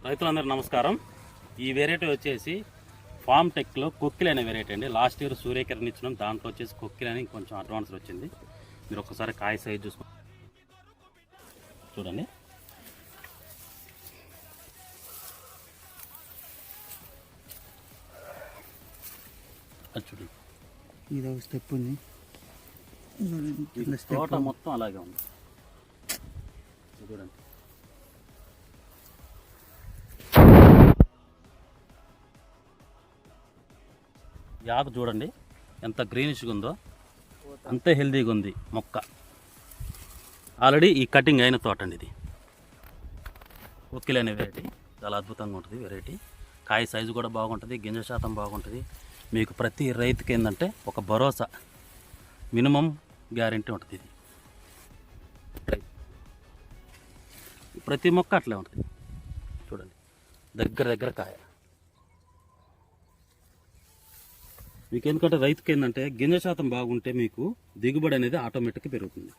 రైతులందరూ నమస్కారం. ఈ వెరైటీ వచ్చేసి ఫామ్ టెక్లో కొక్కిల్ అనే వెరైటీ అండి. లాస్ట్ ఇయర్ సూర్యకిరణ్ ఇచ్చినాం, దాంట్లో వచ్చేసి కొక్కిల్ అని కొంచెం అడ్వాన్స్ వచ్చింది. మీరు ఒక్కసారి కాయ సైజ్ చూసుకో చూడండి. అది చూడండి, ఇది ఒక స్టెప్ ఉంది, తోట మొత్తం అలాగే ఉంది చూడండి. యాకు చూడండి ఎంత గ్రీనిష్గా ఉందో, అంతే హెల్దీగా ఉంది మొక్క. ఆల్రెడీ ఈ కటింగ్ అయిన తోట అండి ఇది. కొక్కిల్ అనే వెరైటీ చాలా అద్భుతంగా ఉంటుంది వెరైటీ. కాయ సైజు కూడా బాగుంటుంది, గింజ శాతం బాగుంటుంది. మీకు ప్రతి రైతుకి ఏంటంటే ఒక భరోసా, మినిమం గ్యారెంటీ ఉంటుంది ఇది. ప్రతి మొక్క అట్లే ఉంటుంది చూడండి, దగ్గర కాయ. మీకు ఎందుకంటే రైతుకి ఏంటంటే గింజ శాతం బాగుంటే మీకు దిగుబడి అనేది ఆటోమేటిక్గా పెరుగుతుంది.